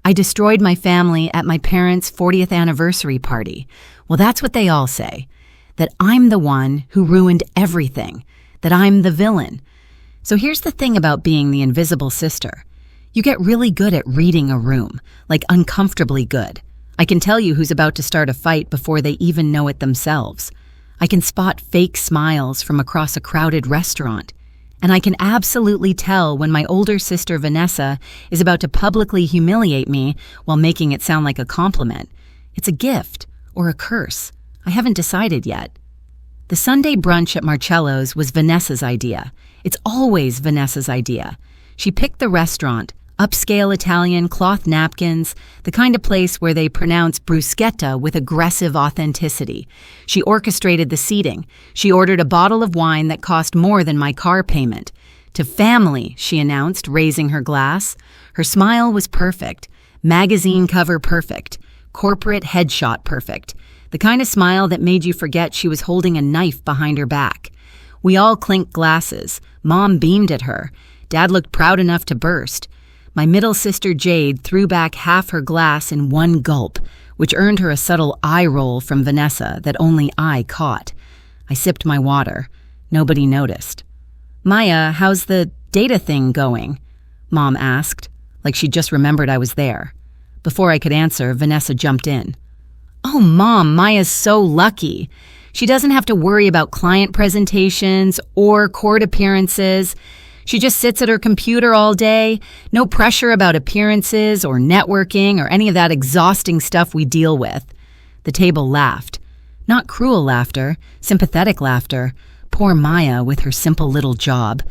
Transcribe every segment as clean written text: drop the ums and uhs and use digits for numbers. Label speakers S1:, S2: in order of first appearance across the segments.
S1: I destroyed my family at my parents' 40th anniversary party. Well, that's what they all say. That I'm the one who ruined everything. That I'm the villain. So here's the thing about being the invisible sister. You get really good at reading a room, like uncomfortably good. I can tell you who's about to start a fight before they even know it themselves. I can spot fake smiles from across a crowded restaurant. And I can absolutely tell when my older sister Vanessa is about to publicly humiliate me while making it sound like a compliment. It's a gift or a curse. I haven't decided yet. The Sunday brunch at Marcello's was Vanessa's idea. It's always Vanessa's idea. She picked the restaurant, upscale Italian, cloth napkins, the kind of place where they pronounce bruschetta with aggressive authenticity. She orchestrated the seating. She ordered a bottle of wine that cost more than my car payment. To family, she announced, raising her glass. Her smile was perfect. Magazine cover perfect. Corporate headshot perfect. The kind of smile that made you forget she was holding a knife behind her back. We all clinked glasses. Mom beamed at her. Dad looked proud enough to burst. My middle sister Jade threw back half her glass in one gulp, which earned her a subtle eye roll from Vanessa that only I caught. I sipped my water. Nobody noticed. "Maya, how's the data thing going?" Mom asked, like she just remembered I was there. Before I could answer, Vanessa jumped in. "Oh, Mom, Maya's so lucky. She doesn't have to worry about client presentations or court appearances. She just sits at her computer all day, no pressure about appearances or networking or any of that exhausting stuff we deal with." The table laughed. Not cruel laughter, sympathetic laughter. Poor Maya with her simple little job.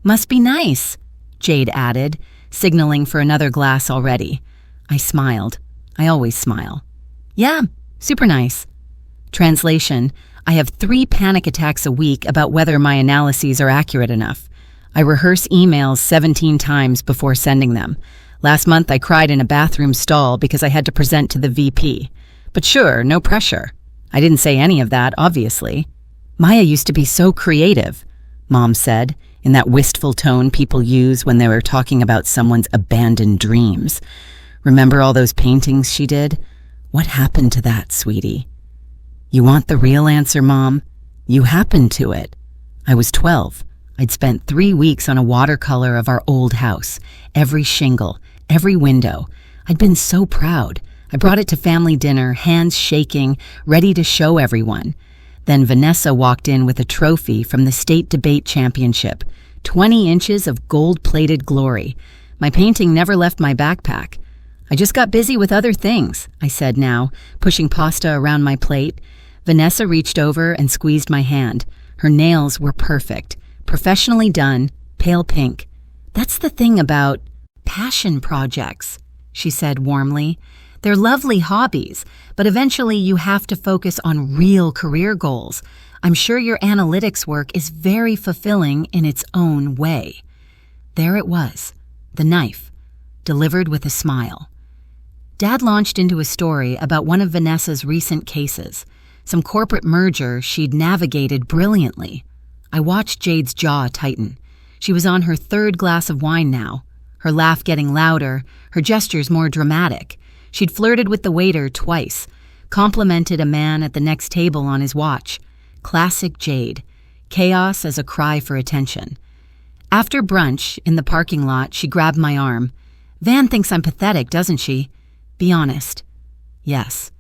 S1: "Must be nice," Jade added, signaling for another glass already. I smiled. I always smile. "Yeah, super nice." Translation: I have 3 panic attacks a week about whether my analyses are accurate enough. I rehearse emails 17 times before sending them. Last month I cried in a bathroom stall because I had to present to the VP. But sure, no pressure. I didn't say any of that, obviously. "Maya used to be so creative," Mom said, in that wistful tone people use when they were talking about someone's abandoned dreams. "Remember all those paintings she did? What happened to that, sweetie?" "You want the real answer, Mom? You happened to it." I was 12. I'd spent 3 weeks on a watercolor of our old house, every shingle, every window. I'd been so proud. I brought it to family dinner, hands shaking, ready to show everyone. Then Vanessa walked in with a trophy from the state debate championship, 20 inches of gold-plated glory. My painting never left my backpack. "I just got busy with other things," I said now, pushing pasta around my plate. Vanessa reached over and squeezed my hand. Her nails were perfect. Professionally done, pale pink. "That's the thing about passion projects," she said warmly. "They're lovely hobbies, but eventually you have to focus on real career goals. I'm sure your analytics work is very fulfilling in its own way." There it was, the knife, delivered with a smile. Dad launched into a story about one of Vanessa's recent cases, some corporate merger she'd navigated brilliantly. I watched Jade's jaw tighten. She was on her 3rd glass of wine now, her laugh getting louder, her gestures more dramatic. She'd flirted with the waiter twice, complimented a man at the next table on his watch. Classic Jade. Chaos as a cry for attention. After brunch, in the parking lot, she grabbed my arm. "Van thinks I'm pathetic, doesn't she? Be honest." "Yes."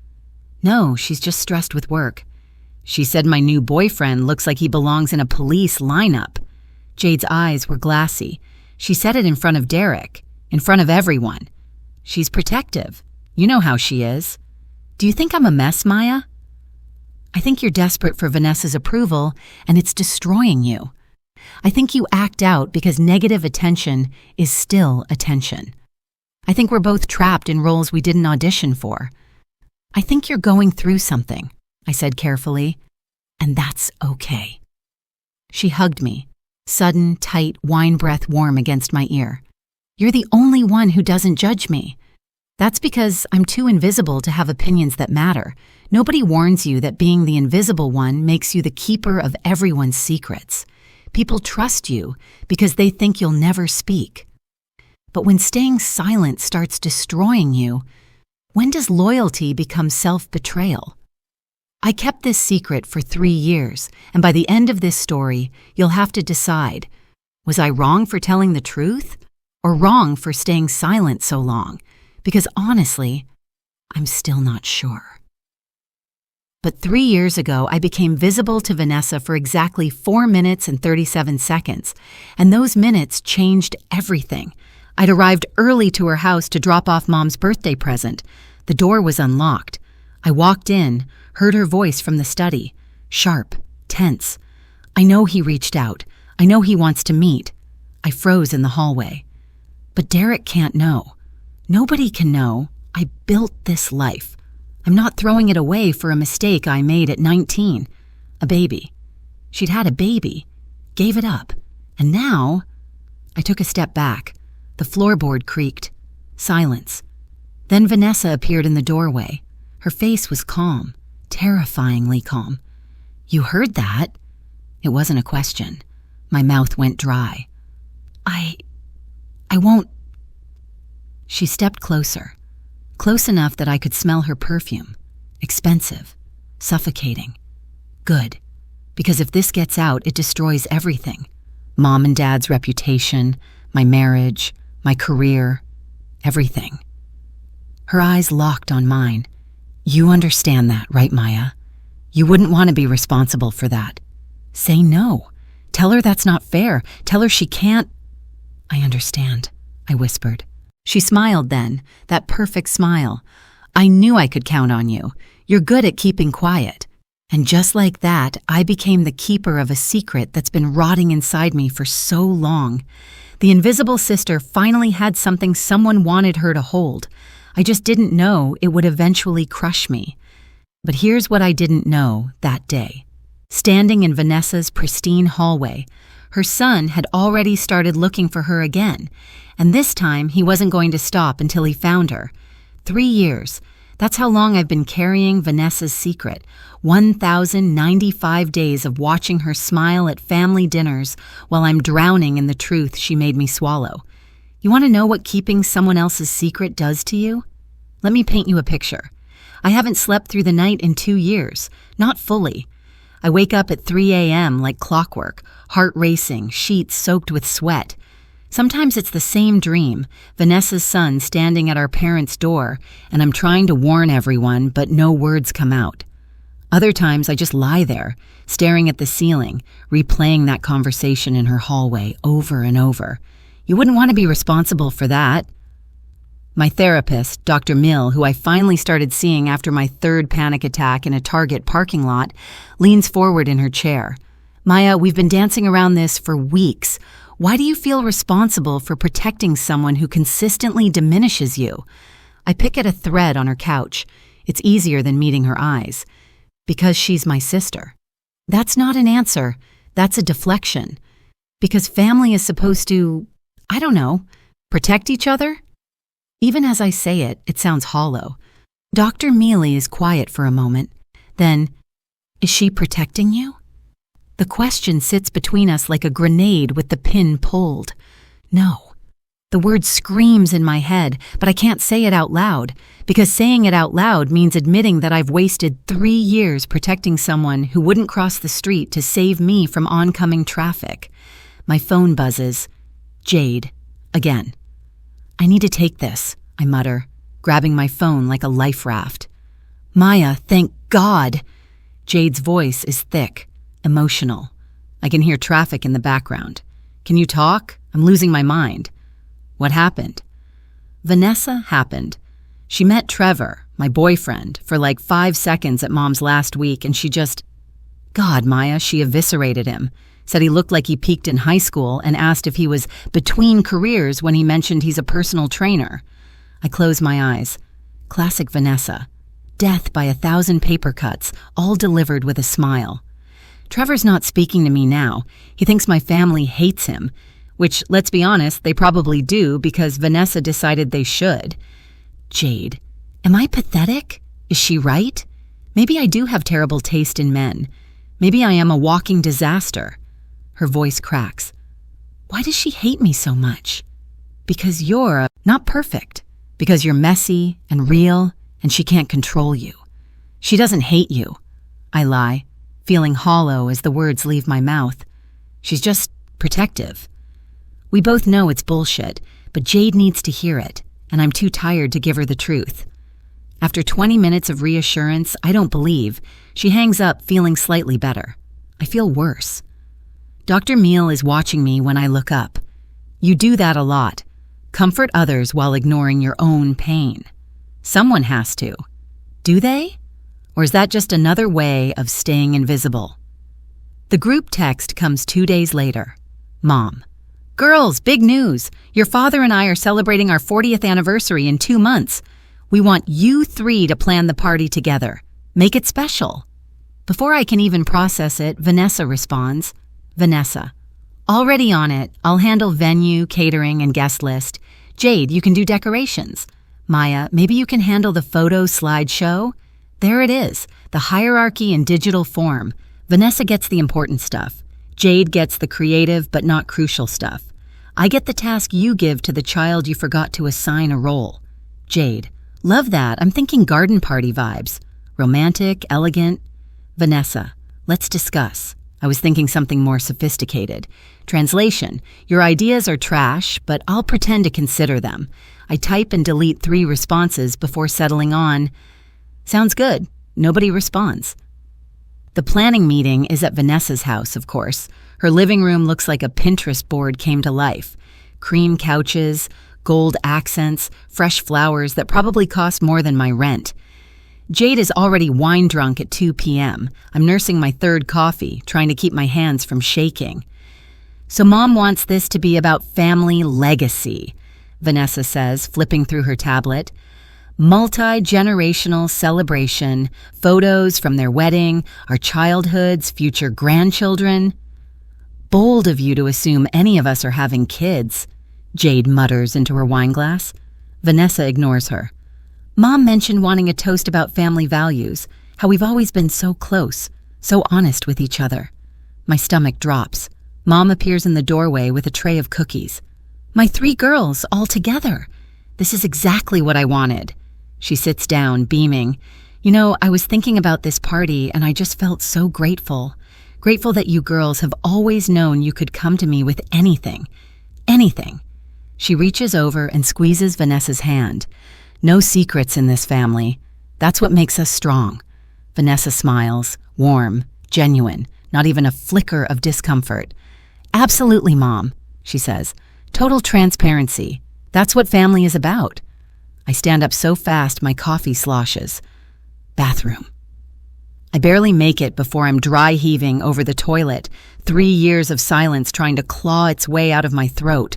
S1: "No, she's just stressed with work." "She said my new boyfriend looks like he belongs in a police lineup." Jade's eyes were glassy. She said it in front of Derek, in front of everyone. "She's protective. You know how she is." "Do you think I'm a mess, Maya?" "I think you're desperate for Vanessa's approval, and it's destroying you. I think you act out because negative attention is still attention. I think we're both trapped in roles we didn't audition for. I think you're going through something," I said carefully, "and that's okay." She hugged me, sudden, tight wine breath warm against my ear. "You're the only one who doesn't judge me. That's because I'm too invisible to have opinions that matter. Nobody warns you that being the invisible one makes you the keeper of everyone's secrets. People trust you because they think you'll never speak. But when staying silent starts destroying you, when does loyalty become self-betrayal? I kept this secret for 3 years, and by the end of this story, you'll have to decide, was I wrong for telling the truth, or wrong for staying silent so long? Because honestly, I'm still not sure. But 3 years ago, I became visible to Vanessa for exactly 4 minutes and 37 seconds, and those minutes changed everything. I'd arrived early to her house to drop off Mom's birthday present. The door was unlocked. I walked in, heard her voice from the study, sharp, tense. I know he reached out. I know he wants to meet. I froze in the hallway. But Derek can't know. Nobody can know. I built this life. I'm not throwing it away for a mistake I made at 19. A baby. She'd had a baby. Gave it up. And now, I took a step back. The floorboard creaked. Silence. Then Vanessa appeared in the doorway. Her face was calm, terrifyingly calm. "You heard that?" It wasn't a question. My mouth went dry. I won't." She stepped closer. Close enough that I could smell her perfume. Expensive. Suffocating. Good. Because if this gets out, it destroys everything. Mom and Dad's reputation, my marriage, my career, everything. Her eyes locked on mine. "You understand that, right, Maya? You wouldn't want to be responsible for that. Say no. Tell her that's not fair. Tell her she can't." "I understand," I whispered. She smiled then, that perfect smile. "I knew I could count on you. You're good at keeping quiet." And just like that, I became the keeper of a secret that's been rotting inside me for so long. The invisible sister finally had something someone wanted her to hold. I just didn't know it would eventually crush me. But here's what I didn't know that day. Standing in Vanessa's pristine hallway, her son had already started looking for her again, and this time he wasn't going to stop until he found her. 3 years. That's how long I've been carrying Vanessa's secret. 1,095 days of watching her smile at family dinners while I'm drowning in the truth she made me swallow. You want to know what keeping someone else's secret does to you? Let me paint you a picture. I haven't slept through the night in 2 years, not fully. I wake up at 3 a.m. like clockwork, heart racing, sheets soaked with sweat. Sometimes it's the same dream, Vanessa's son standing at our parents' door, and I'm trying to warn everyone, but no words come out. Other times I just lie there, staring at the ceiling, replaying that conversation in her hallway over and over. You wouldn't want to be responsible for that. My therapist, Dr. Mill, who I finally started seeing after my 3rd panic attack in a Target parking lot, leans forward in her chair. "Maya, we've been dancing around this for weeks. Why do you feel responsible for protecting someone who consistently diminishes you?" I pick at a thread on her couch. It's easier than meeting her eyes. "Because she's my sister." That's not an answer. That's a deflection. Because family is supposed to, I don't know, protect each other? Even as I say it, it sounds hollow. Dr. Mealy is quiet for a moment. Then, "Is she protecting you?" The question sits between us like a grenade with the pin pulled. No. The word screams in my head, but I can't say it out loud, because saying it out loud means admitting that I've wasted 3 years protecting someone who wouldn't cross the street to save me from oncoming traffic. My phone buzzes. Jade. Again. "I need to take this," I mutter, grabbing my phone like a life raft. "Maya, thank God!" Jade's voice is thick, emotional. I can hear traffic in the background. "Can you talk? I'm losing my mind." "What happened?" Vanessa happened. She met Trevor, my boyfriend, for like 5 seconds at Mom's last week, and she just... God, Maya, she eviscerated him. Said he looked like he peaked in high school and asked if he was between careers when he mentioned he's a personal trainer. I close my eyes. Classic Vanessa. Death by 1,000 paper cuts, all delivered with a smile. Trevor's not speaking to me now. He thinks my family hates him, which, let's be honest, they probably do because Vanessa decided they should. Jade. Am I pathetic? Is she right? Maybe I do have terrible taste in men. Maybe I am a walking disaster. Her voice cracks. Why does she hate me so much? Because you're not perfect. Because you're messy and real, and she can't control you. She doesn't hate you. I lie, feeling hollow as the words leave my mouth. She's just protective. We both know it's bullshit, but Jade needs to hear it, and I'm too tired to give her the truth. After 20 minutes of reassurance, I don't believe, she hangs up feeling slightly better. I feel worse. Dr. Meal is watching me when I look up. You do that a lot. Comfort others while ignoring your own pain. Someone has to. Do they? Or is that just another way of staying invisible? The group text comes 2 days later. Mom. Girls, big news. Your father and I are celebrating our 40th anniversary in 2 months. We want you 3 to plan the party together. Make it special. Before I can even process it, Vanessa responds. Vanessa. Already on it. I'll handle venue, catering, and guest list. Jade, you can do decorations. Maya, maybe you can handle the photo slideshow? There it is, the hierarchy in digital form. Vanessa gets the important stuff. Jade gets the creative but not crucial stuff. I get the task you give to the child you forgot to assign a role. Jade, love that. I'm thinking garden party vibes. Romantic, elegant. Vanessa, let's discuss. I was thinking something more sophisticated. Translation, your ideas are trash, but I'll pretend to consider them. I type and delete 3 responses before settling on, sounds good. Nobody responds. The planning meeting is at Vanessa's house, of course. Her living room looks like a Pinterest board came to life. Cream couches, gold accents, fresh flowers that probably cost more than my rent. Jade is already wine drunk at 2 p.m. I'm nursing my 3rd coffee, trying to keep my hands from shaking. So Mom wants this to be about family legacy, Vanessa says, flipping through her tablet. Multi-generational celebration, photos from their wedding, our childhoods, future grandchildren. Bold of you to assume any of us are having kids, Jade mutters into her wine glass. Vanessa ignores her. Mom mentioned wanting a toast about family values, how we've always been so close, so honest with each other. My stomach drops. Mom appears in the doorway with a tray of cookies. My 3 girls, all together. This is exactly what I wanted. She sits down, beaming. You know, I was thinking about this party and I just felt so grateful. Grateful that you girls have always known you could come to me with anything. Anything. She reaches over and squeezes Vanessa's hand. No secrets in this family. That's what makes us strong. Vanessa smiles, warm, genuine, not even a flicker of discomfort. Absolutely, Mom, she says. Total transparency. That's what family is about. I stand up so fast my coffee sloshes. Bathroom. I barely make it before I'm dry heaving over the toilet, 3 years of silence trying to claw its way out of my throat.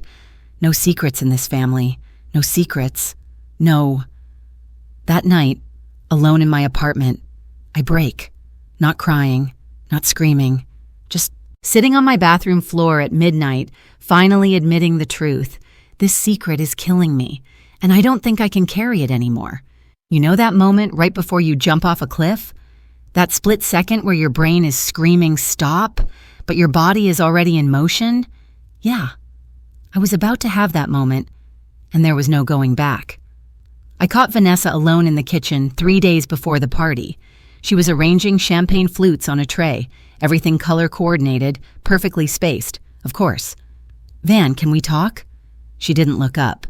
S1: No secrets in this family. No secrets. No. That night, alone in my apartment, I break. Not crying, not screaming, just sitting on my bathroom floor at midnight, finally admitting the truth. This secret is killing me, and I don't think I can carry it anymore. You know that moment right before you jump off a cliff? That split second where your brain is screaming stop, but your body is already in motion? Yeah. I was about to have that moment, and there was no going back. I caught Vanessa alone in the kitchen 3 days before the party. She was arranging champagne flutes on a tray, everything color-coordinated, perfectly spaced, of course. Van, can we talk? She didn't look up.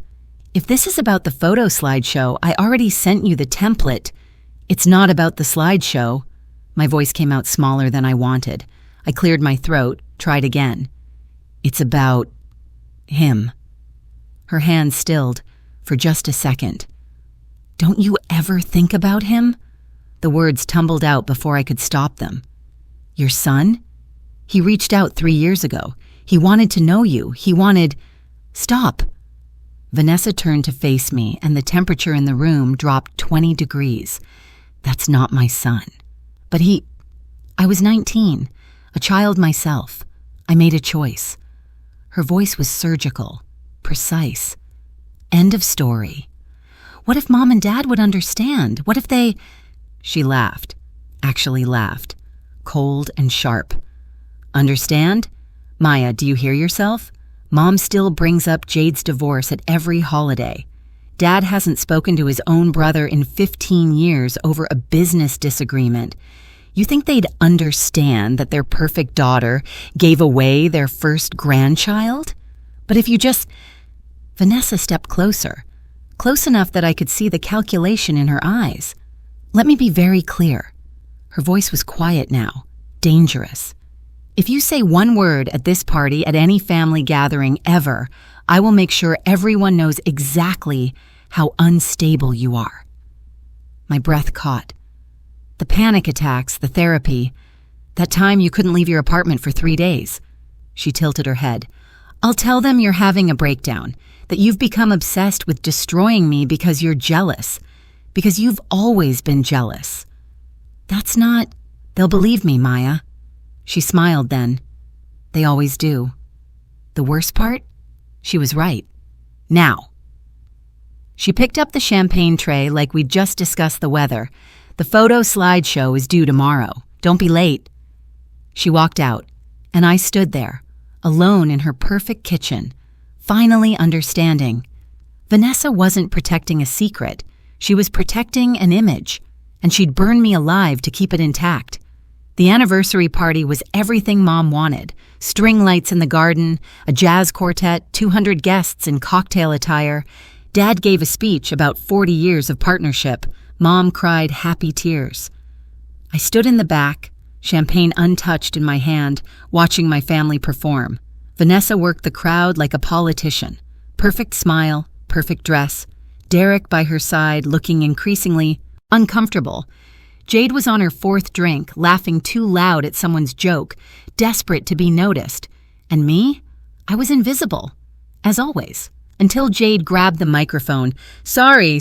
S1: If this is about the photo slideshow, I already sent you the template. It's not about the slideshow. My voice came out smaller than I wanted. I cleared my throat, tried again. It's about him. Her hand stilled for just a second. Don't you ever think about him? The words tumbled out before I could stop them. Your son? He reached out 3 years ago. He wanted to know you. He wanted... Stop. Vanessa turned to face me, and the temperature in the room dropped 20 degrees. That's not my son. But I was 19, a child myself. I made a choice. Her voice was surgical, precise. End of story. What if Mom and Dad would understand? What if they... She laughed. Actually laughed. Cold and sharp. Understand? Maya, do you hear yourself? Mom still brings up Jade's divorce at every holiday. Dad hasn't spoken to his own brother in 15 years over a business disagreement. You think they'd understand that their perfect daughter gave away their first grandchild? But if you just... Vanessa stepped closer, close enough that I could see the calculation in her eyes. Let me be very clear. Her voice was quiet now, dangerous. If you say one word at this party, at any family gathering ever, I will make sure everyone knows exactly how unstable you are. My breath caught. The panic attacks, the therapy, that time you couldn't leave your apartment for 3 days. She tilted her head. I'll tell them you're having a breakdown, that you've become obsessed with destroying me because you're jealous, because you've always been jealous. That's not... They'll believe me, Maya. She smiled then. They always do. The worst part? She was right. Now. She picked up the champagne tray like we'd just discussed the weather. The photo slideshow is due tomorrow. Don't be late. She walked out, and I stood there, alone in her perfect kitchen, finally understanding. Vanessa wasn't protecting a secret. She was protecting an image, and she'd burn me alive to keep it intact. The anniversary party was everything Mom wanted. String lights in the garden, a jazz quartet, 200 guests in cocktail attire. Dad gave a speech about 40 years of partnership. Mom cried happy tears. I stood in the back, champagne untouched in my hand, watching my family perform. Vanessa worked the crowd like a politician. Perfect smile, perfect dress. Derek by her side, looking increasingly uncomfortable. Jade was on her 4th drink, laughing too loud at someone's joke, desperate to be noticed. And me? I was invisible, as always, until Jade grabbed the microphone. Sorry.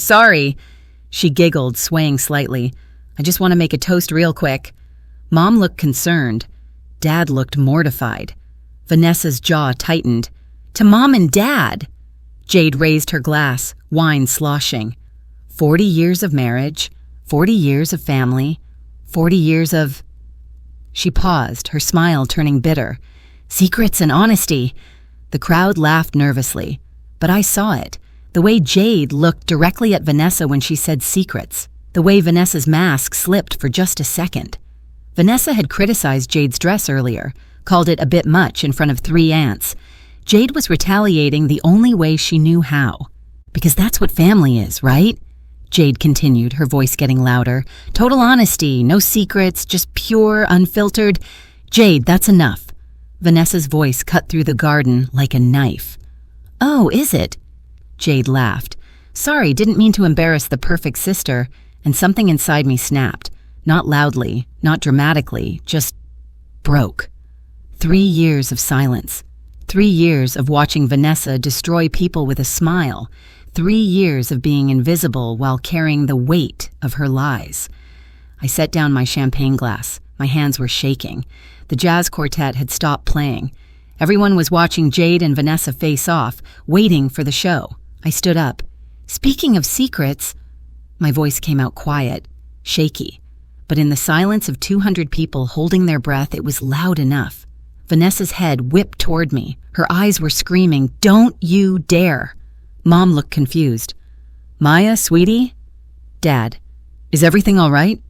S1: She giggled, swaying slightly. I just want to make a toast real quick. Mom looked concerned. Dad looked mortified. Vanessa's jaw tightened. To Mom and Dad! Jade raised her glass, wine sloshing. 40 years of marriage, 40 years of family, 40 years of... She paused, her smile turning bitter. Secrets and honesty. The crowd laughed nervously, but I saw it. The way Jade looked directly at Vanessa when she said secrets. The way Vanessa's mask slipped for just a second. Vanessa had criticized Jade's dress earlier, called it a bit much in front of 3 aunts. Jade was retaliating the only way she knew how. Because that's what family is, right? Jade continued, her voice getting louder. Total honesty, no secrets, just pure, unfiltered. Jade, that's enough. Vanessa's voice cut through the garden like a knife. Oh, is it? Jade laughed. Sorry, didn't mean to embarrass the perfect sister. And something inside me snapped. Not loudly, not dramatically, just broke. 3 years of silence. 3 years of watching Vanessa destroy people with a smile. 3 years of being invisible while carrying the weight of her lies. I set down my champagne glass. My hands were shaking. The jazz quartet had stopped playing. Everyone was watching Jade and Vanessa face off, waiting for the show. I stood up. Speaking of secrets... My voice came out quiet, shaky. But in the silence of 200 people holding their breath, it was loud enough. Vanessa's head whipped toward me. Her eyes were screaming, "Don't you dare!" Mom looked confused. Maya, sweetie? Dad, is everything all right?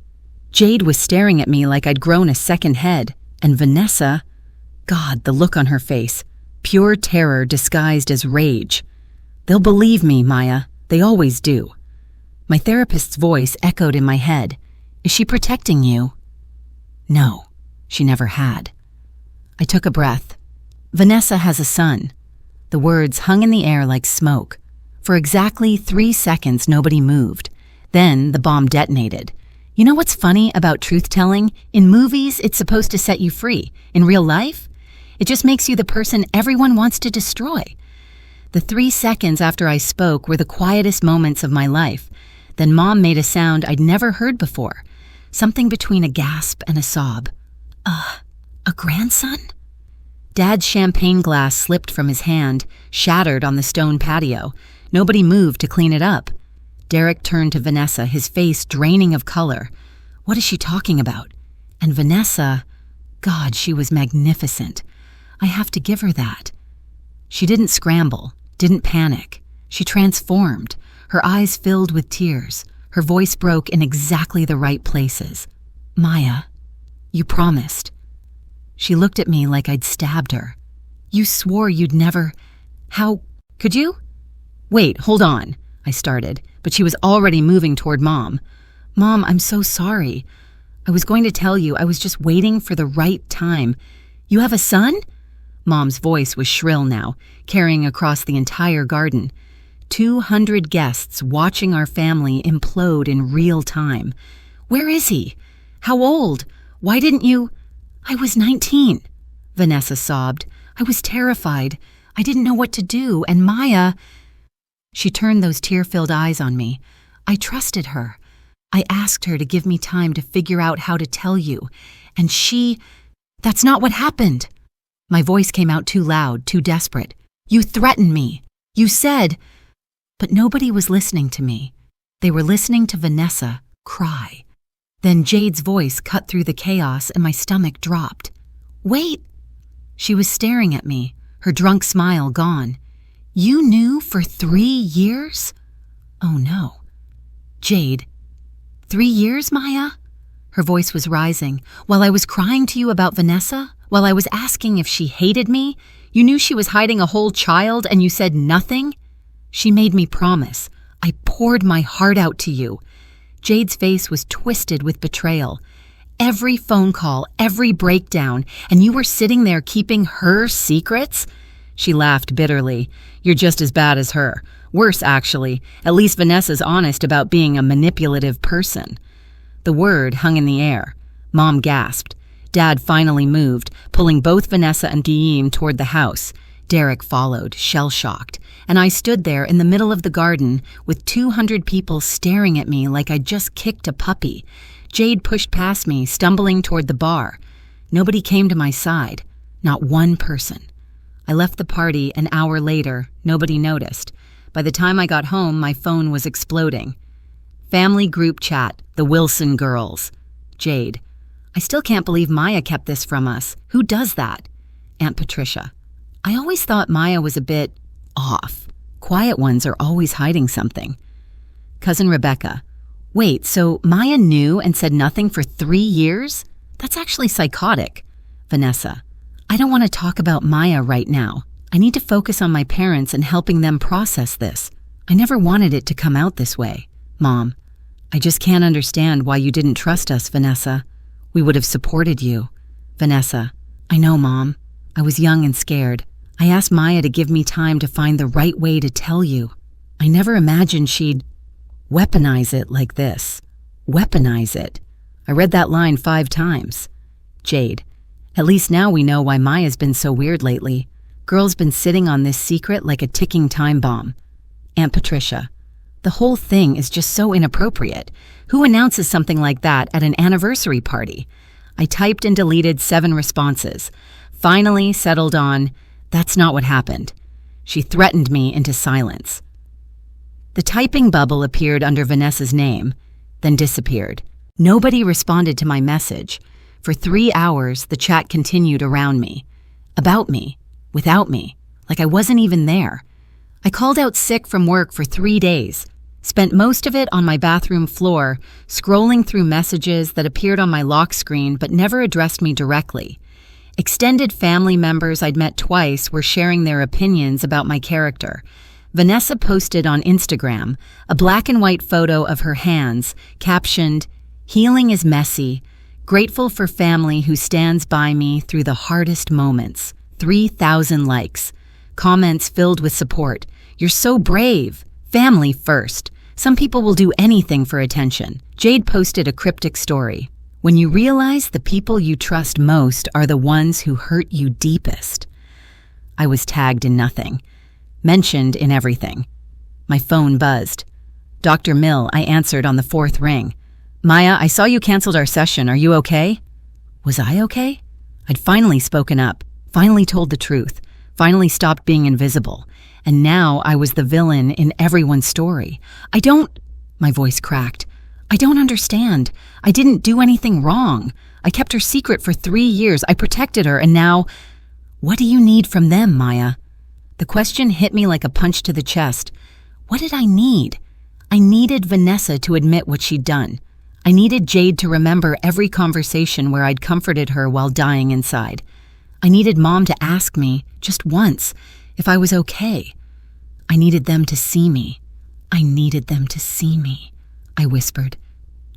S1: Jade was staring at me like I'd grown a second head. And Vanessa, God, the look on her face. Pure terror disguised as rage. They'll believe me, Maya. They always do. My therapist's voice echoed in my head. Is she protecting you? No, she never had. I took a breath. Vanessa has a son. The words hung in the air like smoke. For exactly 3 seconds, nobody moved. Then the bomb detonated. You know what's funny about truth-telling? In movies, it's supposed to set you free. In real life, it just makes you the person everyone wants to destroy. The 3 seconds after I spoke were the quietest moments of my life. Then Mom made a sound I'd never heard before. Something between a gasp and a sob. A grandson? Dad's champagne glass slipped from his hand, shattered on the stone patio. Nobody moved to clean it up. Derek turned to Vanessa, his face draining of color. What is she talking about? And Vanessa, God, she was magnificent. I have to give her that. She didn't scramble, didn't panic. She transformed. Her eyes filled with tears. Her voice broke in exactly the right places. "Maya, you promised." She looked at me like I'd stabbed her. "You swore you'd never... How could you?" "Wait, hold on," I started, but she was already moving toward Mom. "Mom, I'm so sorry. I was going to tell you, I was just waiting for the right time. You have a son?" Mom's voice was shrill now, carrying across the entire garden. 200 guests watching our family implode in real time. "Where is he? How old? Why didn't you—" "I was 19, Vanessa sobbed. "I was terrified. I didn't know what to do, and Maya—" She turned those tear-filled eyes on me. "I trusted her. I asked her to give me time to figure out how to tell you, and that's not what happened." My voice came out too loud, too desperate. "You threatened me. You said—" But nobody was listening to me. They were listening to Vanessa cry. Then Jade's voice cut through the chaos and my stomach dropped. "Wait!" She was staring at me, her drunk smile gone. "You knew for 3 years?" "Oh no." "Jade, 3 years, Maya?" Her voice was rising. "While I was crying to you about Vanessa? While I was asking if she hated me? You knew she was hiding a whole child and you said nothing?" "She made me promise. I poured my heart out to you." Jade's face was twisted with betrayal. "Every phone call, every breakdown, and you were sitting there keeping her secrets?" She laughed bitterly. "You're just as bad as her. Worse, actually. At least Vanessa's honest about being a manipulative person." The word hung in the air. Mom gasped. Dad finally moved, pulling both Vanessa and Guillaume toward the house. Derek followed, shell-shocked, and I stood there in the middle of the garden with 200 people staring at me like I'd just kicked a puppy. Jade pushed past me, stumbling toward the bar. Nobody came to my side. Not one person. I left the party an hour later. Nobody noticed. By the time I got home, my phone was exploding. Family group chat, the Wilson girls. Jade: "I still can't believe Maya kept this from us. Who does that?" Aunt Patricia: "I always thought Maya was a bit off. Quiet ones are always hiding something." Cousin Rebecca: "Wait, so Maya knew and said nothing for 3 years? That's actually psychotic." Vanessa: "I don't want to talk about Maya right now. I need to focus on my parents and helping them process this. I never wanted it to come out this way." Mom: "I just can't understand why you didn't trust us, Vanessa. We would have supported you." Vanessa: "I know, Mom. I was young and scared. I asked Maya to give me time to find the right way to tell you. I never imagined she'd weaponize it like this. Weaponize it. I read that line 5 times. Jade: "At least now we know why Maya's been so weird lately. Girl's been sitting on this secret like a ticking time bomb." Aunt Patricia: "The whole thing is just so inappropriate. Who announces something like that at an anniversary party?" I typed and deleted 7 responses. Finally settled on, "That's not what happened." She threatened me into silence. The typing bubble appeared under Vanessa's name, then disappeared. Nobody responded to my message. For 3 hours, the chat continued around me. About me. Without me. Like I wasn't even there. I called out sick from work for 3 days. Spent most of it on my bathroom floor, scrolling through messages that appeared on my lock screen but never addressed me directly. Extended family members I'd met twice were sharing their opinions about my character. Vanessa posted on Instagram a black and white photo of her hands, captioned, "Healing is messy. Grateful for family who stands by me through the hardest moments." 3,000 likes. Comments filled with support. "You're so brave. Family first. Some people will do anything for attention." Jade posted a cryptic story. "When you realize the people you trust most are the ones who hurt you deepest." I was tagged in nothing. Mentioned in everything. My phone buzzed. "Dr. Mill," I answered on the 4th ring. "Maya, I saw you canceled our session. Are you okay?" Was I okay? I'd finally spoken up, finally told the truth, finally stopped being invisible. And now I was the villain in everyone's story. My voice cracked. "I don't understand. I didn't do anything wrong. I kept her secret for 3 years. I protected her, and now—" "What do you need from them, Maya?" The question hit me like a punch to the chest. What did I need? I needed Vanessa to admit what she'd done. I needed Jade to remember every conversation where I'd comforted her while dying inside. I needed Mom to ask me, just once, if I was okay. I needed them to see me. I needed them to see me, I whispered.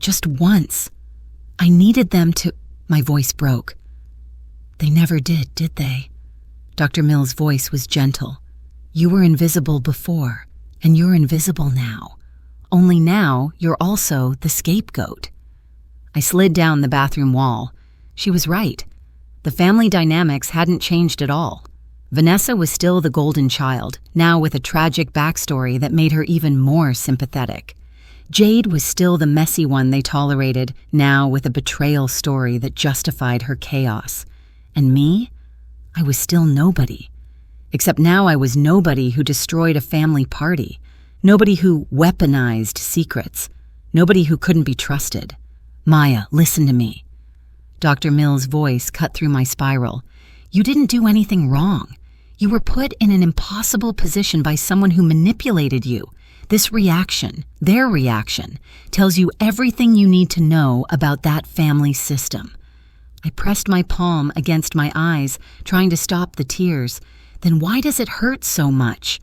S1: Just once. I needed them to... My voice broke. They never did they? Dr. Mill's voice was gentle. You were invisible before, and you're invisible now. Only now, you're also the scapegoat. I slid down the bathroom wall. She was right. The family dynamics hadn't changed at all. Vanessa was still the golden child, now with a tragic backstory that made her even more sympathetic. Jade was still the messy one they tolerated, now with a betrayal story that justified her chaos. And me? I was still nobody. Except now I was nobody who destroyed a family party. Nobody who weaponized secrets. Nobody who couldn't be trusted. Maya, listen to me. Dr. Mill's voice cut through my spiral. You didn't do anything wrong. You were put in an impossible position by someone who manipulated you. This reaction, their reaction, tells you everything you need to know about that family system. I pressed my palm against my eyes, trying to stop the tears. Then why does it hurt so much?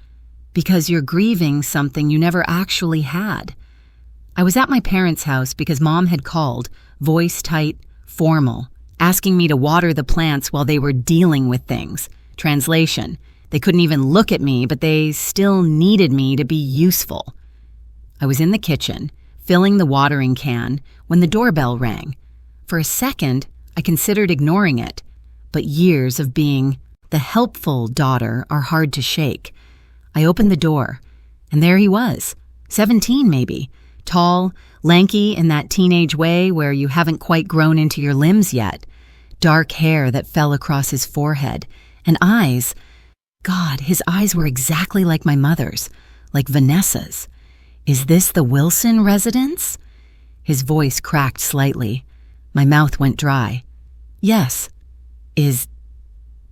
S1: Because you're grieving something you never actually had. I was at my parents' house because Mom had called, voice tight, formal, asking me to water the plants while they were dealing with things. Translation, they couldn't even look at me, but they still needed me to be useful. I was in the kitchen, filling the watering can, when the doorbell rang. For a second, I considered ignoring it, but years of being the helpful daughter are hard to shake. I opened the door, and there he was, 17 maybe, tall, lanky in that teenage way where you haven't quite grown into your limbs yet, dark hair that fell across his forehead, and eyes. God, his eyes were exactly like my mother's, like Vanessa's. Is this the Wilson residence? His voice cracked slightly. My mouth went dry. Yes. Is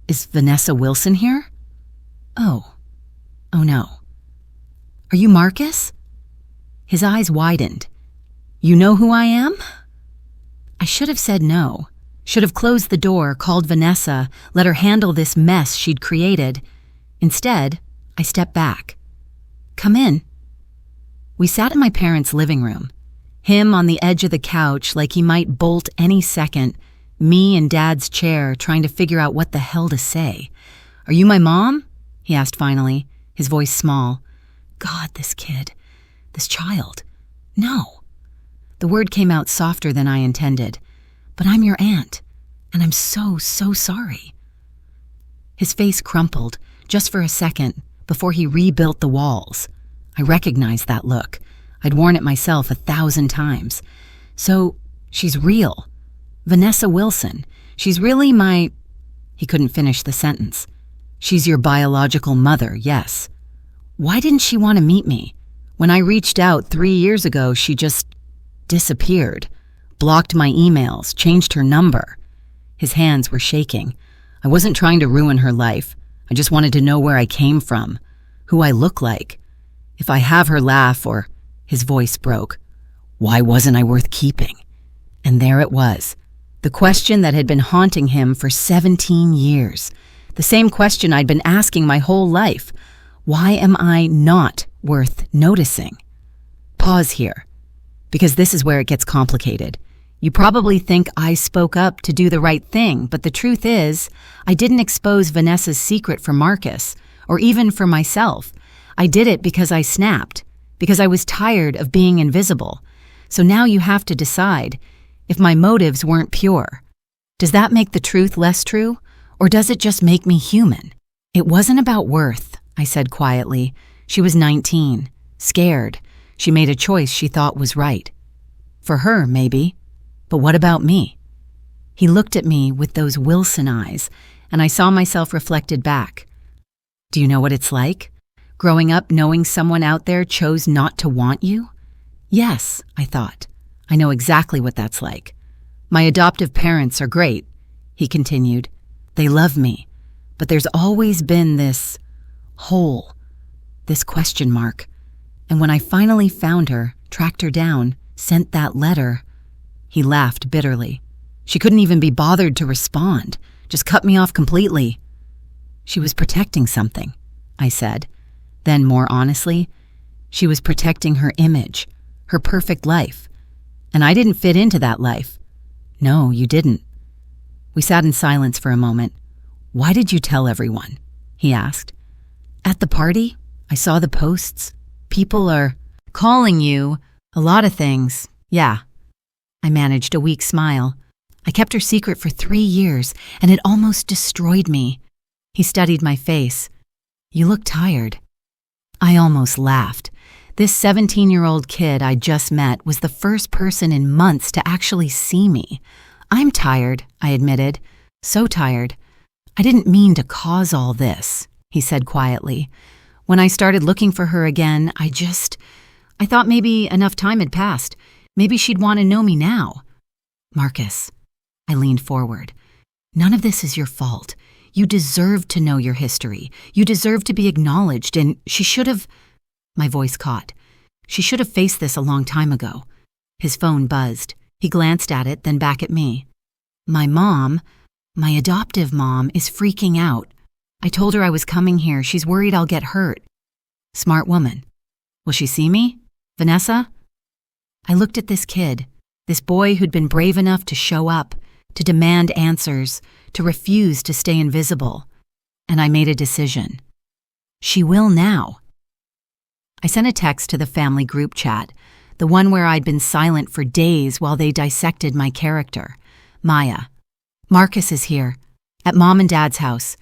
S1: Vanessa Wilson here? Oh no. Are you Marcus? His eyes widened. You know who I am? I should have said no. Should have closed the door, called Vanessa, let her handle this mess she'd created. Instead, I stepped back. Come in. We sat in my parents' living room. Him on the edge of the couch like he might bolt any second, me in Dad's chair trying to figure out what the hell to say. Are you my mom? He asked finally, his voice small. God, this kid. This child. No. The word came out softer than I intended. But I'm your aunt, and I'm so sorry. His face crumpled, just for a second, before he rebuilt the walls. I recognized that look. I'd worn it myself 1,000 times. So, she's real. Vanessa Wilson. She's really my... He couldn't finish the sentence. She's your biological mother, yes. Why didn't she want to meet me? When I reached out 3 years ago, she just disappeared. Blocked my emails, changed her number. His hands were shaking. I wasn't trying to ruin her life. I just wanted to know where I came from, who I look like. If I have her laugh or... His voice broke. Why wasn't I worth keeping? And there it was. The question that had been haunting him for 17 years. The same question I'd been asking my whole life. Why am I not worth noticing? Pause here, because this is where it gets complicated. You probably think I spoke up to do the right thing, but the truth is, I didn't expose Vanessa's secret for Marcus, or even for myself. I did it because I snapped, because I was tired of being invisible. So now you have to decide, if my motives weren't pure, does that make the truth less true, or does it just make me human? It wasn't about worth, I said quietly. She was 19, scared. She made a choice she thought was right. For her, maybe. But what about me? He looked at me with those Wilson eyes, and I saw myself reflected back. Do you know what it's like? Growing up knowing someone out there chose not to want you? Yes, I thought. I know exactly what that's like. My adoptive parents are great, he continued. They love me, but there's always been this whole. This question mark. And when I finally found her, tracked her down, sent that letter, he laughed bitterly. She couldn't even be bothered to respond, just cut me off completely. She was protecting something, I said. Then, more honestly, she was protecting her image, her perfect life. And I didn't fit into that life. No, you didn't. We sat in silence for a moment. Why did you tell everyone? He asked. At the party, I saw the posts. People are calling you a lot of things. Yeah. I managed a weak smile. I kept her secret for 3 years, and it almost destroyed me. He studied my face. You look tired. I almost laughed. This 17-year-old kid I just met was the first person in months to actually see me. I'm tired, I admitted. So tired. I didn't mean to cause all this, he said quietly. When I started looking for her again, I thought maybe enough time had passed. Maybe she'd want to know me now. Marcus, I leaned forward. None of this is your fault. You deserve to know your history. You deserve to be acknowledged, and she should have... My voice caught. She should have faced this a long time ago. His phone buzzed. He glanced at it, then back at me. My adoptive mom, is freaking out. I told her I was coming here. She's worried I'll get hurt. Smart woman. Will she see me? Vanessa? I looked at this kid, this boy who'd been brave enough to show up, to demand answers, to refuse to stay invisible. And I made a decision. She will now. I sent a text to the family group chat, the one where I'd been silent for days while they dissected my character. Maya. Marcus is here, at Mom and Dad's house.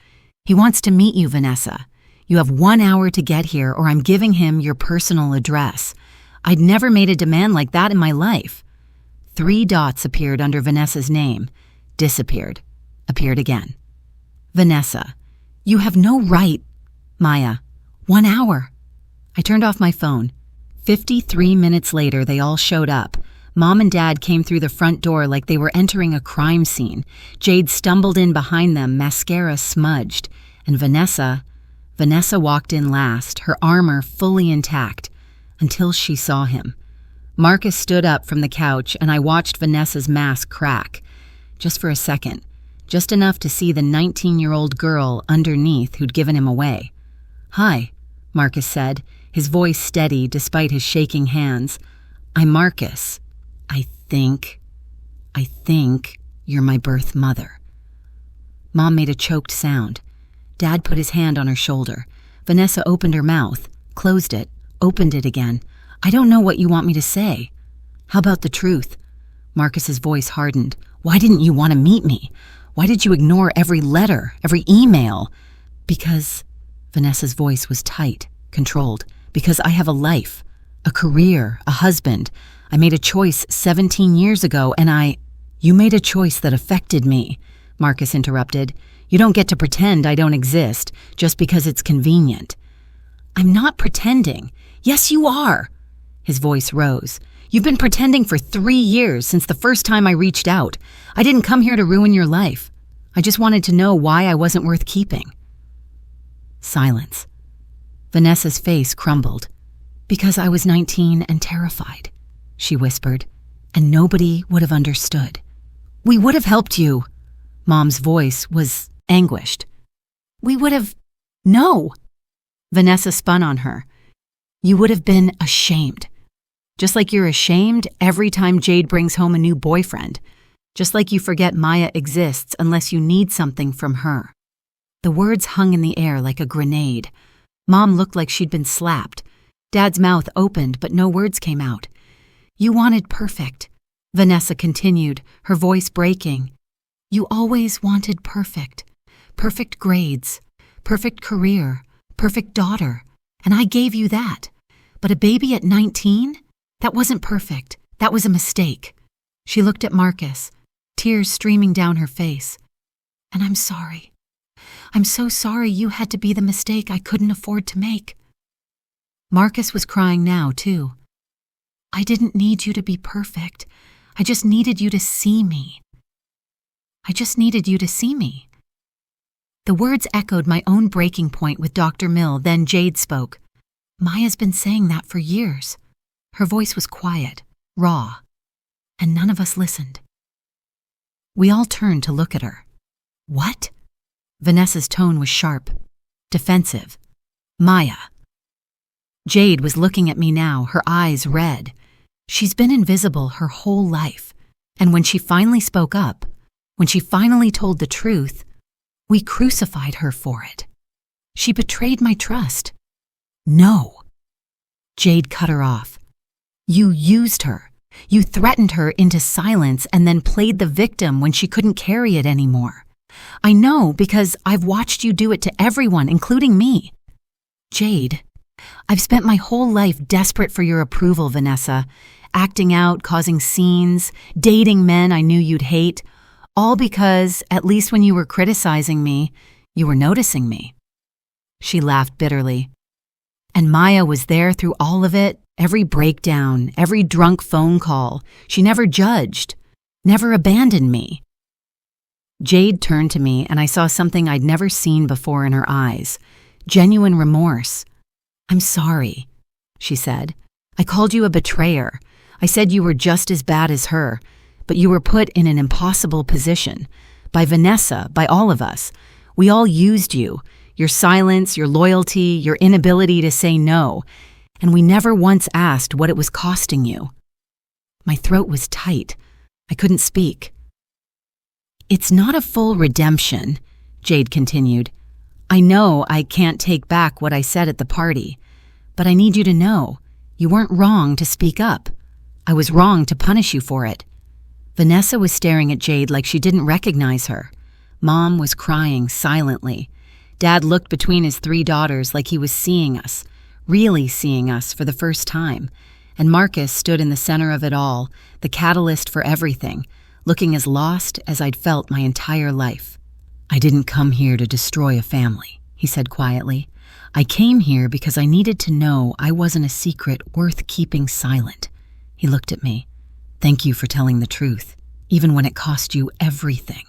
S1: He wants to meet you, Vanessa. You have 1 hour to get here, or I'm giving him your personal address. I'd never made a demand like that in my life. 3 dots appeared under Vanessa's name. Disappeared. Appeared again. Vanessa, you have no right. Maya, 1 hour. I turned off my phone. 53 minutes later, they all showed up. Mom and Dad came through the front door like they were entering a crime scene. Jade stumbled in behind them, mascara smudged. And Vanessa walked in last, her armor fully intact, until she saw him. Marcus stood up from the couch, and I watched Vanessa's mask crack. Just for a second. Just enough to see the 19-year-old girl underneath who'd given him away. Hi, Marcus said, his voice steady despite his shaking hands. I'm Marcus. I think you're my birth mother. Mom made a choked sound. Dad put his hand on her shoulder. Vanessa opened her mouth, closed it, opened it again. I don't know what you want me to say. How about the truth? Marcus's voice hardened. Why didn't you want to meet me? Why did you ignore every letter, every email? Because Vanessa's voice was tight, controlled. Because I have a life, a career, a husband. I made a choice 17 years ago, and You made a choice that affected me, Marcus interrupted. You don't get to pretend I don't exist just because it's convenient. I'm not pretending. Yes, you are. His voice rose. You've been pretending for 3 years since the first time I reached out. I didn't come here to ruin your life. I just wanted to know why I wasn't worth keeping. Silence. Vanessa's face crumbled. Because I was 19 and terrified, she whispered, and nobody would have understood. We would have helped you. Mom's voice was anguished. We would have... No. Vanessa spun on her. You would have been ashamed. Just like you're ashamed every time Jade brings home a new boyfriend. Just like you forget Maya exists unless you need something from her. The words hung in the air like a grenade. Mom looked like she'd been slapped. Dad's mouth opened, but no words came out. You wanted perfect. Vanessa continued, her voice breaking. You always wanted perfect. Perfect grades, perfect career, perfect daughter. And I gave you that. But a baby at 19? That wasn't perfect. That was a mistake. She looked at Marcus, tears streaming down her face. And I'm sorry. I'm so sorry you had to be the mistake I couldn't afford to make. Marcus was crying now, too. I didn't need you to be perfect. I just needed you to see me. I just needed you to see me. The words echoed my own breaking point with Dr. Mill. Then Jade spoke. Maya's been saying that for years. Her voice was quiet, raw, and none of us listened. We all turned to look at her. What? Vanessa's tone was sharp, defensive. Maya. Jade was looking at me now, her eyes red. She's been invisible her whole life, and when she finally spoke up, when she finally told the truth, we crucified her for it. She betrayed my trust. No. Jade cut her off. You used her. You threatened her into silence and then played the victim when she couldn't carry it anymore. I know because I've watched you do it to everyone, including me. Jade, I've spent my whole life desperate for your approval, Vanessa, acting out, causing scenes, dating men I knew you'd hate, all because, at least when you were criticizing me, you were noticing me. She laughed bitterly. And Maya was there through all of it, every breakdown, every drunk phone call. She never judged, never abandoned me. Jade turned to me and I saw something I'd never seen before in her eyes, genuine remorse. I'm sorry, she said. I called you a betrayer. I said you were just as bad as her, but you were put in an impossible position. By Vanessa, by all of us. We all used you, your silence, your loyalty, your inability to say no, and we never once asked what it was costing you. My throat was tight. I couldn't speak. It's not a full redemption, Jade continued. I know I can't take back what I said at the party, but I need you to know you weren't wrong to speak up. I was wrong to punish you for it. Vanessa was staring at Jade like she didn't recognize her. Mom was crying silently. Dad looked between his 3 daughters like he was seeing us, really seeing us for the first time. And Marcus stood in the center of it all, the catalyst for everything, looking as lost as I'd felt my entire life. I didn't come here to destroy a family, he said quietly. I came here because I needed to know I wasn't a secret worth keeping silent. He looked at me. Thank you for telling the truth, even when it cost you everything.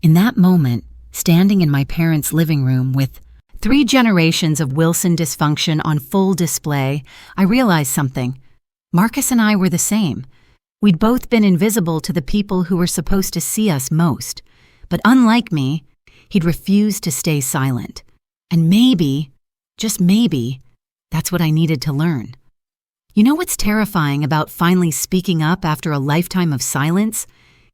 S1: In that moment, standing in my parents' living room with 3 generations of Wilson dysfunction on full display, I realized something. Marcus and I were the same. We'd both been invisible to the people who were supposed to see us most. But unlike me, he'd refused to stay silent. And maybe, just maybe, that's what I needed to learn. You know what's terrifying about finally speaking up after a lifetime of silence?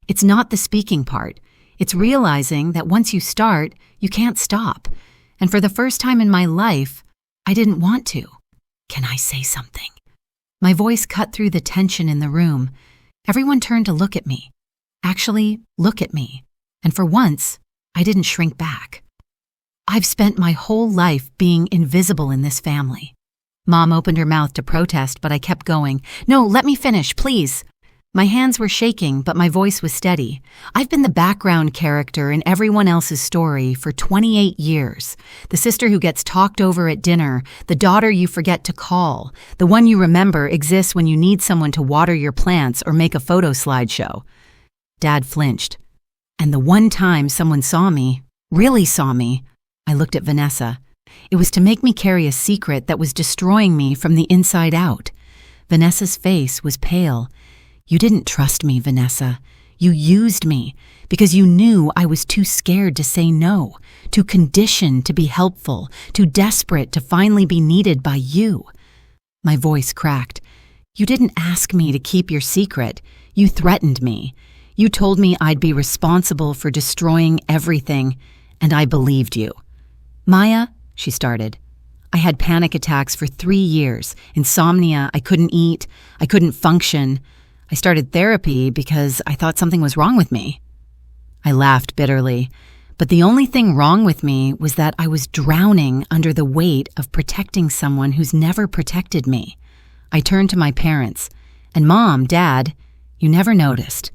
S1: It's not the speaking part. It's realizing that once you start, you can't stop. And for the first time in my life, I didn't want to. Can I say something? My voice cut through the tension in the room. Everyone turned to look at me. Actually, look at me. And for once, I didn't shrink back. I've spent my whole life being invisible in this family. Mom opened her mouth to protest, but I kept going. No, let me finish, please. My hands were shaking, but my voice was steady. I've been the background character in everyone else's story for 28 years. The sister who gets talked over at dinner, the daughter you forget to call, the one you remember exists when you need someone to water your plants or make a photo slideshow. Dad flinched. And the one time someone saw me, really saw me, I looked at Vanessa. It was to make me carry a secret that was destroying me from the inside out. Vanessa's face was pale. You didn't trust me, Vanessa. You used me because you knew I was too scared to say no, too conditioned to be helpful, too desperate to finally be needed by you. My voice cracked. You didn't ask me to keep your secret. You threatened me. You told me I'd be responsible for destroying everything, and I believed you. Maya, she started. I had panic attacks for 3 years, insomnia, I couldn't eat, I couldn't function. I started therapy because I thought something was wrong with me. I laughed bitterly, but the only thing wrong with me was that I was drowning under the weight of protecting someone who's never protected me. I turned to my parents, and Mom, Dad, you never noticed.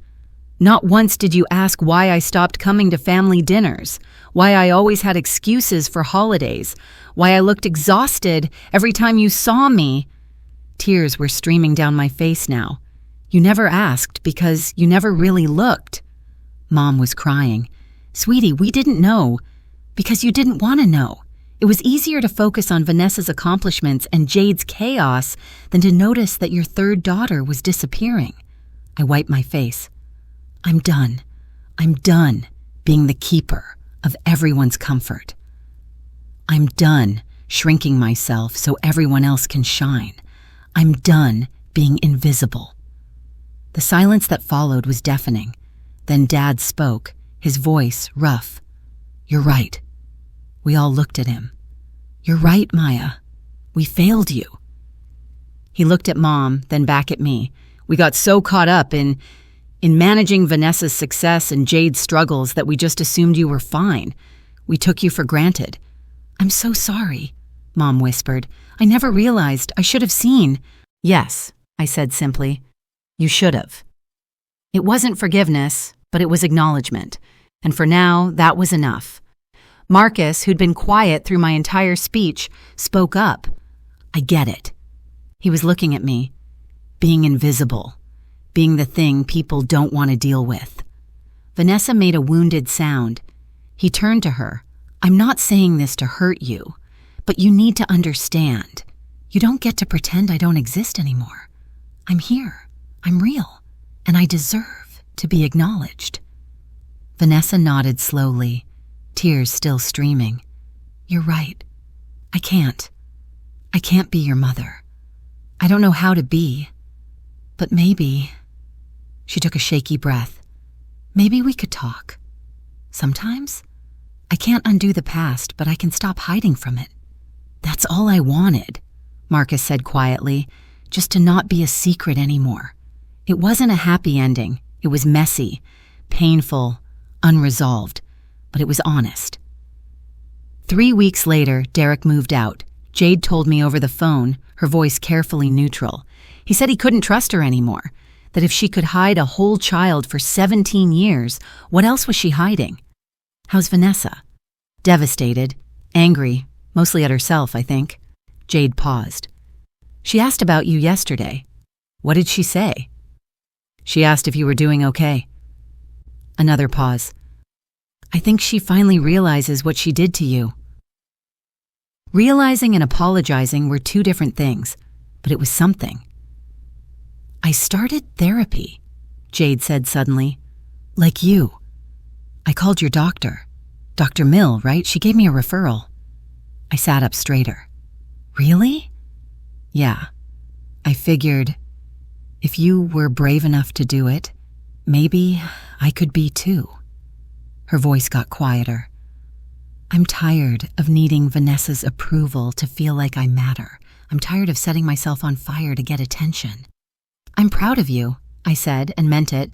S1: Not once did you ask why I stopped coming to family dinners, why I always had excuses for holidays, why I looked exhausted every time you saw me. Tears were streaming down my face now. You never asked because you never really looked. Mom was crying. Sweetie, we didn't know. Because you didn't want to know. It was easier to focus on Vanessa's accomplishments and Jade's chaos than to notice that your third daughter was disappearing. I wiped my face. I'm done. I'm done being the keeper of everyone's comfort. I'm done shrinking myself so everyone else can shine. I'm done being invisible. The silence that followed was deafening. Then Dad spoke, his voice rough. You're right. We all looked at him. You're right, Maya. We failed you. He looked at Mom, then back at me. We got so caught up in managing Vanessa's success and Jade's struggles that we just assumed you were fine. We took you for granted. I'm so sorry, Mom whispered. I never realized. I should have seen. Yes, I said simply. You should have. It wasn't forgiveness, but it was acknowledgement. And for now, that was enough. Marcus, who'd been quiet through my entire speech, spoke up. I get it. He was looking at me. Being invisible. Being the thing people don't want to deal with. Vanessa made a wounded sound. He turned to her. I'm not saying this to hurt you, but you need to understand. You don't get to pretend I don't exist anymore. I'm here. I'm real. And I deserve to be acknowledged. Vanessa nodded slowly, tears still streaming. You're right. I can't. I can't be your mother. I don't know how to be. But maybe... She took a shaky breath. Maybe we could talk. Sometimes? I can't undo the past, but I can stop hiding from it. That's all I wanted, Marcus said quietly, just to not be a secret anymore. It wasn't a happy ending. It was messy, painful, unresolved, but it was honest. 3 weeks later, Derek moved out. Jade told me over the phone, her voice carefully neutral. He said he couldn't trust her anymore, that if she could hide a whole child for 17 years, what else was she hiding? How's Vanessa? Devastated, angry, mostly at herself, I think. Jade paused. She asked about you yesterday. What did she say? She asked if you were doing okay. Another pause. I think she finally realizes what she did to you. Realizing and apologizing were two different things, but it was something. I started therapy, Jade said suddenly. Like you. I called your doctor. Dr. Mill, right? She gave me a referral. I sat up straighter. Really? Yeah. I figured if you were brave enough to do it, maybe I could be too. Her voice got quieter. I'm tired of needing Vanessa's approval to feel like I matter. I'm tired of setting myself on fire to get attention. I'm proud of you, I said, and meant it.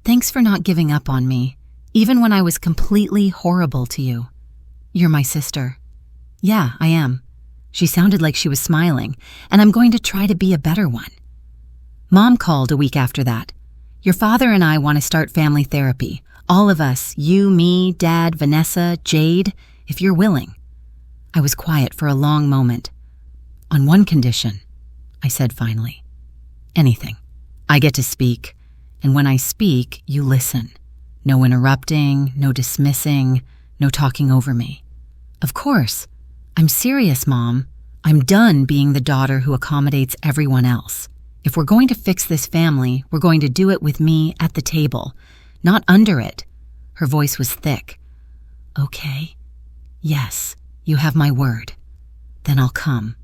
S1: Thanks for not giving up on me, even when I was completely horrible to you. You're my sister. Yeah, I am. She sounded like she was smiling, and I'm going to try to be a better one. Mom called a week after that. Your father and I want to start family therapy. All of us, you, me, Dad, Vanessa, Jade, if you're willing. I was quiet for a long moment. On one condition, I said finally. Anything. I get to speak, and when I speak, you listen. No interrupting, no dismissing, no talking over me. Of course. I'm serious, Mom. I'm done being the daughter who accommodates everyone else. If we're going to fix this family, we're going to do it with me at the table, not under it. Her voice was thick. Okay. Yes, you have my word. Then I'll come.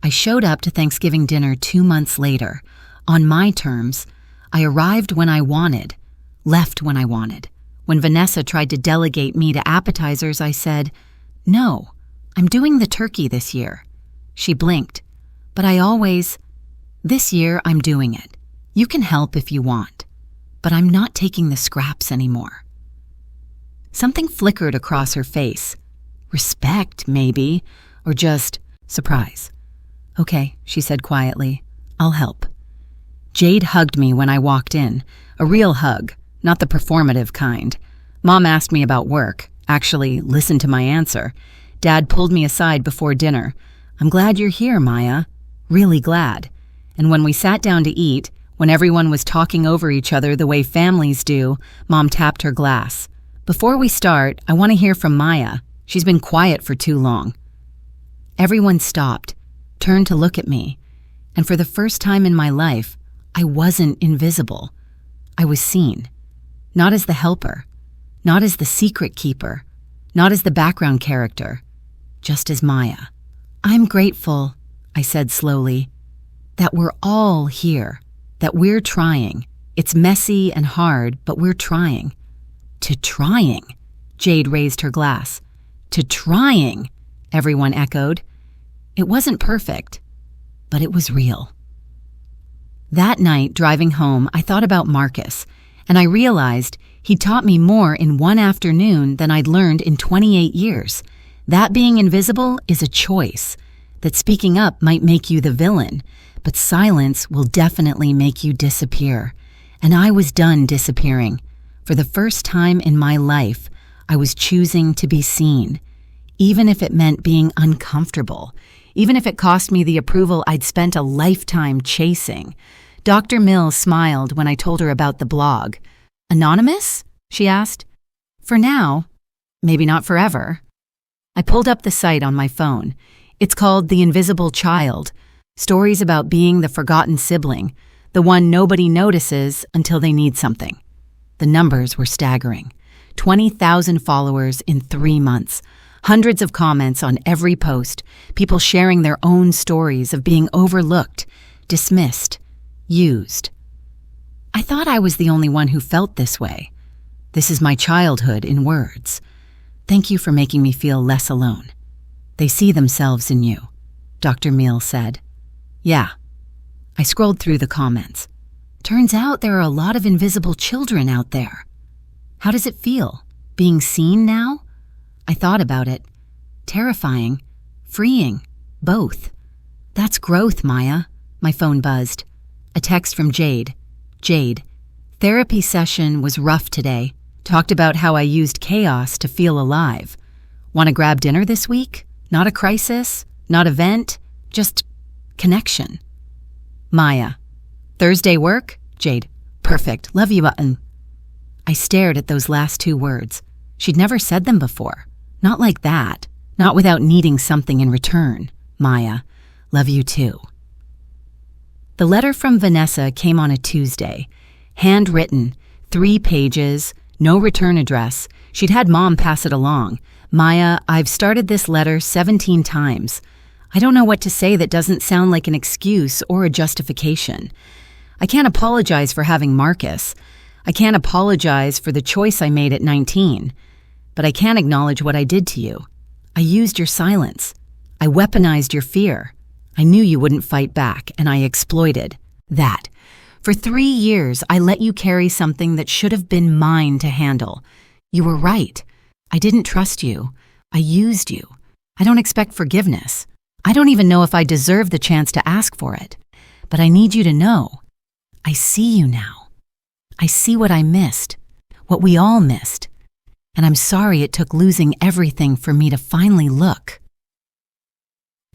S1: I showed up to Thanksgiving dinner 2 months later. On my terms, I arrived when I wanted, left when I wanted. When Vanessa tried to delegate me to appetizers, I said, no, I'm doing the turkey this year. She blinked. But this year I'm doing it. You can help if you want. But I'm not taking the scraps anymore. Something flickered across her face. Respect, maybe, or just surprise. Okay, she said quietly. I'll help. Jade hugged me when I walked in. A real hug, not the performative kind. Mom asked me about work, actually listened to my answer. Dad pulled me aside before dinner. I'm glad you're here, Maya. Really glad. And when we sat down to eat, when everyone was talking over each other the way families do, Mom tapped her glass. Before we start, I want to hear from Maya. She's been quiet for too long." Everyone stopped, turned to look at me, and for the first time in my life, I wasn't invisible. I was seen. Not as the helper, not as the secret keeper, not as the background character, just as Maya. "I'm grateful," I said slowly, "that we're all here, that we're trying. It's messy and hard, but we're trying." "To trying," Jade raised her glass. "To trying," everyone echoed. It wasn't perfect, but it was real. That night, driving home, I thought about Marcus, and I realized he taught me more in one afternoon than I'd learned in 28 years. That being invisible is a choice, that speaking up might make you the villain, but silence will definitely make you disappear. And I was done disappearing. For the first time in my life, I was choosing to be seen, even if it meant being uncomfortable, even if it cost me the approval I'd spent a lifetime chasing. Dr. Mills smiled when I told her about the blog. "Anonymous?" she asked. "For now, maybe not forever." I pulled up the site on my phone. It's called The Invisible Child, stories about being the forgotten sibling, the one nobody notices until they need something. The numbers were staggering. 20,000 followers in 3 months. Hundreds of comments on every post, people sharing their own stories of being overlooked, dismissed, used. I thought I was the only one who felt this way. This is my childhood in words. Thank you for making me feel less alone. They see themselves in you, Dr. Meal said. Yeah. I scrolled through the comments. Turns out there are a lot of invisible children out there. How does it feel, being seen now? I thought about it. Terrifying, freeing, both. That's growth, Maya. My phone buzzed. A text from Jade. Jade, therapy session was rough today. Talked about how I used chaos to feel alive. Want to grab dinner this week? Not a crisis, not event, just connection. Maya, Thursday work? Jade, perfect, love you button. I stared at those last 2 words. She'd never said them before. Not like that. Not without needing something in return. Maya, love you too. The letter from Vanessa came on a Tuesday. Handwritten, 3 pages, no return address. She'd had Mom pass it along. Maya, I've started this letter 17 times. I don't know what to say that doesn't sound like an excuse or a justification. I can't apologize for having Marcus. I can't apologize for the choice I made at 19. But I can acknowledge what I did to you. I used your silence. I weaponized your fear. I knew you wouldn't fight back, and I exploited that. For 3 years, I let you carry something that should have been mine to handle. You were right. I didn't trust you. I used you. I don't expect forgiveness. I don't even know if I deserve the chance to ask for it. But I need you to know. I see you now. I see what I missed, what we all missed. And I'm sorry it took losing everything for me to finally look.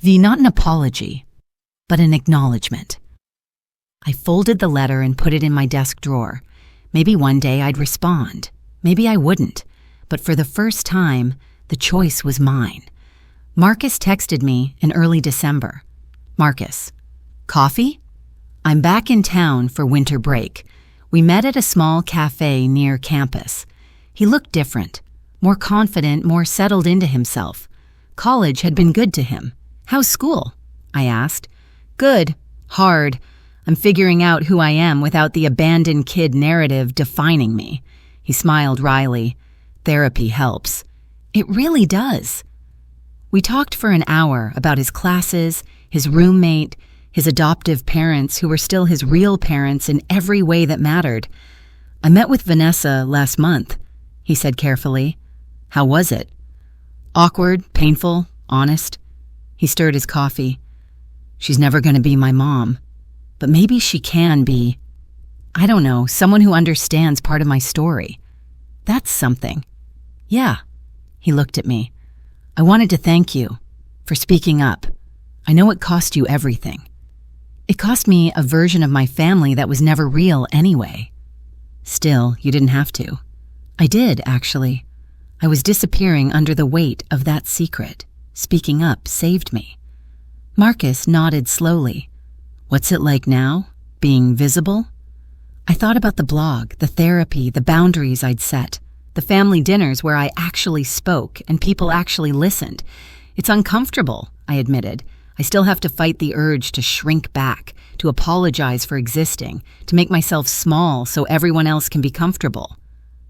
S1: Not an apology, but an acknowledgement. I folded the letter and put it in my desk drawer. Maybe one day I'd respond. Maybe I wouldn't. But for the first time, the choice was mine. Marcus texted me in early December. Marcus, coffee? I'm back in town for winter break. We met at a small cafe near campus. He looked different, more confident, more settled into himself. College had been good to him. How's school? I asked. Good. Hard. I'm figuring out who I am without the abandoned kid narrative defining me. He smiled wryly. Therapy helps. It really does. We talked for an hour about his classes, his roommate, his adoptive parents who were still his real parents in every way that mattered. I met with Vanessa last month, he said carefully. How was it? Awkward, painful, honest. He stirred his coffee. She's never going to be my mom. But maybe she can be, I don't know, someone who understands part of my story. That's something. Yeah. He looked at me. I wanted to thank you for speaking up. I know it cost you everything. It cost me a version of my family that was never real anyway. Still, you didn't have to. I did, actually. I was disappearing under the weight of that secret. Speaking up saved me. Marcus nodded slowly. What's it like now, being visible? I thought about the blog, the therapy, the boundaries I'd set, the family dinners where I actually spoke and people actually listened. It's uncomfortable, I admitted. I still have to fight the urge to shrink back, to apologize for existing, to make myself small so everyone else can be comfortable.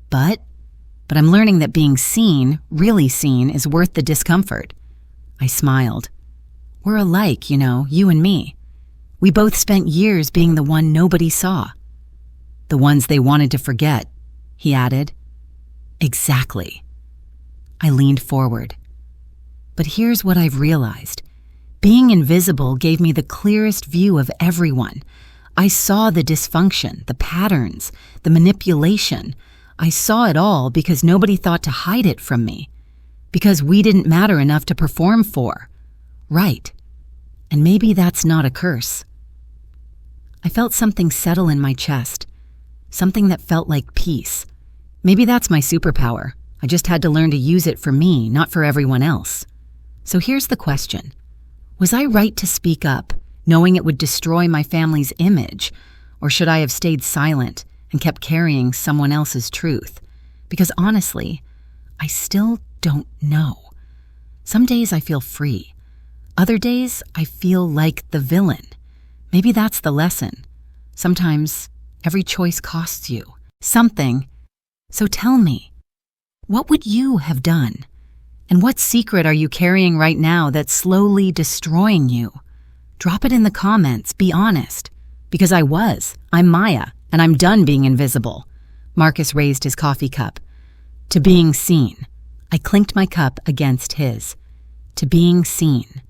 S1: But I'm learning that being seen, really seen, is worth the discomfort. I smiled. We're alike, you and me. We both spent years being the one nobody saw. The ones they wanted to forget, he added. Exactly. I leaned forward. But here's what I've realized. Being invisible gave me the clearest view of everyone. I saw the dysfunction, the patterns, the manipulation. I saw it all because nobody thought to hide it from me. Because we didn't matter enough to perform for. Right. And maybe that's not a curse. I felt something settle in my chest. Something that felt like peace. Maybe that's my superpower. I just had to learn to use it for me, not for everyone else. So here's the question. Was I right to speak up, knowing it would destroy my family's image? Or should I have stayed silent and kept carrying someone else's truth? Because honestly, I still don't know. Some days I feel free. Other days I feel like the villain. Maybe that's the lesson. Sometimes every choice costs you something. So tell me, what would you have done? And what secret are you carrying right now that's slowly destroying you? Drop it in the comments, be honest. Because I'm Maya, and I'm done being invisible. Marcus raised his coffee cup. To being seen. I clinked my cup against his. To being seen.